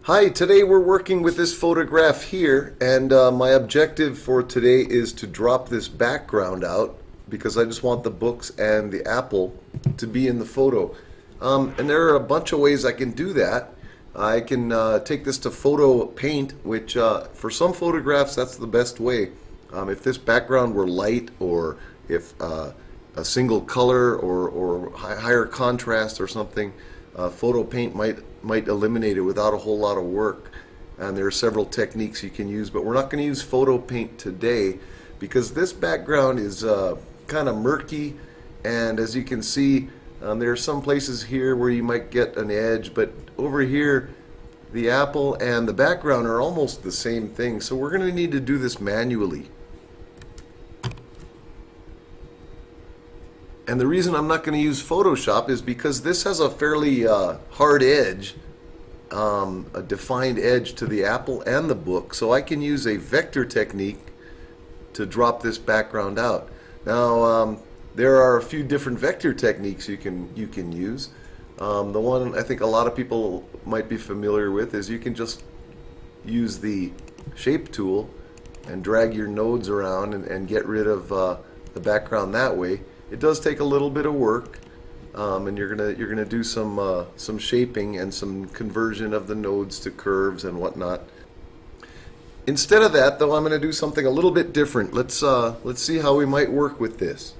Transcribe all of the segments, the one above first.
Hi, today we're working with this photograph here, and my objective for today is to drop this background out because I just want the books and the apple to be in the photo. And there are a bunch of ways I can do that. I can take this to photo paint, which for some photographs that's the best way. If this background were light, or if a single color or higher contrast or something, photo paint might eliminate it without a whole lot of work. And there are several techniques you can use, but we're not going to use photo paint today because this background is kind of murky, and as you can see, there are some places here where you might get an edge, but over here the apple and the background are almost the same thing, so we're going to need to do this manually. And the reason I'm not going to use Photoshop is because this has a fairly hard edge, a defined edge to the apple and the book, so I can use a vector technique to drop this background out. Now there are a few different vector techniques you can use. The one I think a lot of people might be familiar with is you can just use the shape tool and drag your nodes around and get rid of the background that way. It does take a little bit of work, and you're gonna do some shaping and some conversion of the nodes to curves and whatnot. Instead of that, though, I'm going to do something a little bit different. Let's see how we might work with this.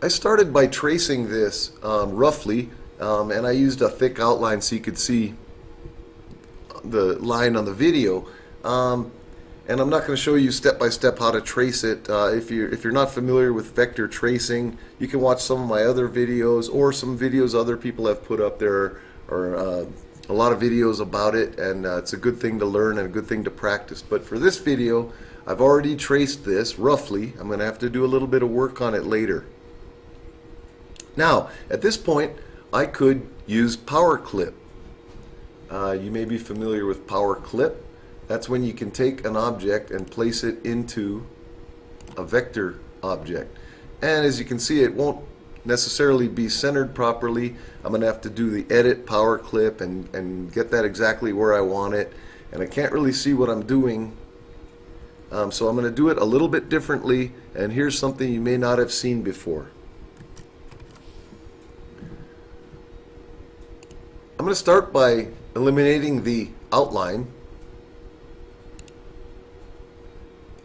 I started by tracing this roughly, and I used a thick outline so you could see the line on the video. And I'm not going to show you step by step how to trace it. If you're not familiar with vector tracing, you can watch some of my other videos or some videos other people have put up there, or a lot of videos about it, and it's a good thing to learn and a good thing to practice. But for this video, I've already traced this roughly. I'm going to have to do a little bit of work on it later. Now, at this point, I could use Power Clip. You may be familiar with Power Clip. That's when you can take an object and place it into a vector object. And as you can see, it won't necessarily be centered properly. I'm going to have to do the edit Power Clip and get that exactly where I want it. And I can't really see what I'm doing. So I'm going to do it a little bit differently, and here's something you may not have seen before. I'm going to start by eliminating the outline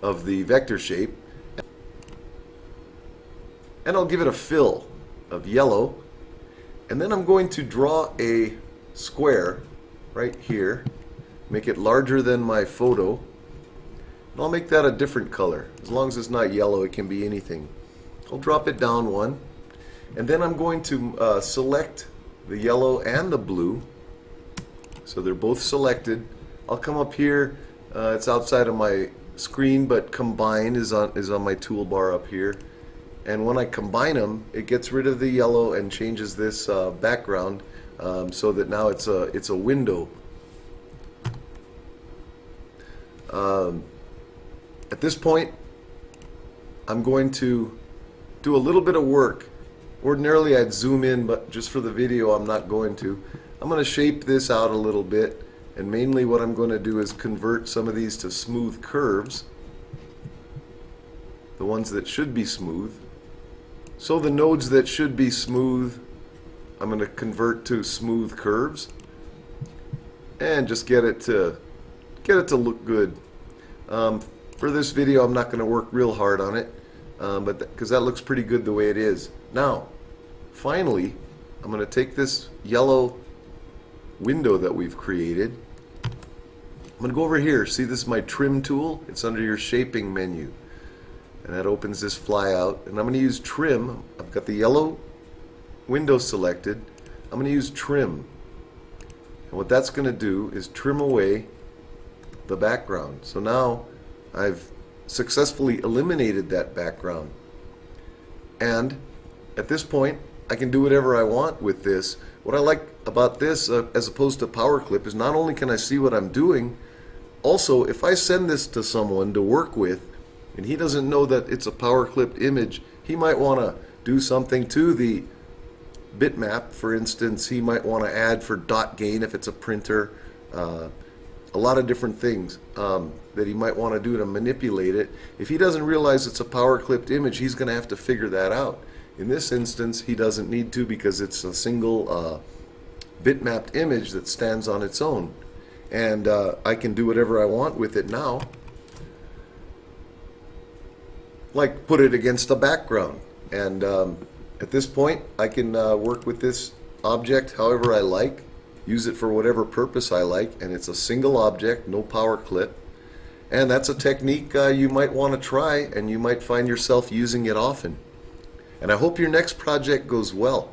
of the vector shape, and I'll give it a fill of yellow, and then I'm going to draw a square right here, make it larger than my photo, and I'll make that a different color. As long as it's not yellow, it can be anything. I'll drop it down one, and then I'm going to select the yellow and the blue, so they're both selected. I'll come up here, it's outside of my screen, but combine is on my toolbar up here, and when I combine them, it gets rid of the yellow and changes this background so that now it's a window. At this point, I'm going to do a little bit of work. Ordinarily I'd zoom in, but just for the video I'm not going to. I'm going to shape this out a little bit. And mainly what I'm going to do is convert some of these to smooth curves, the ones that should be smooth. So the nodes that should be smooth, I'm going to convert to smooth curves, and just get it to look good. For this video, I'm not going to work real hard on it, but because that looks pretty good the way it is. Now, finally, I'm going to take this yellow window that we've created. I'm going to go over here. See, this is my trim tool. It's under your shaping menu, and that opens this flyout, and I'm going to use trim. I've got the yellow window selected. I'm going to use trim, and what that's going to do is trim away the background. So now I've successfully eliminated that background, and at this point I can do whatever I want with this. What I like about this as opposed to Power Clip is not only can I see what I'm doing, also if I send this to someone to work with and he doesn't know that it's a Power Clipped image, he might want to do something to the bitmap. For instance, he might want to add for dot gain if it's a printer, a lot of different things that he might want to do to manipulate it. If he doesn't realize it's a power clipped image, he's going to have to figure that out. In this instance, he doesn't need to, because it's a single bitmapped image that stands on its own. And I can do whatever I want with it now. Like put it against a background. And at this point, I can work with this object however I like, use it for whatever purpose I like, and it's a single object, no power clip. And that's a technique you might want to try, and you might find yourself using it often. And I hope your next project goes well.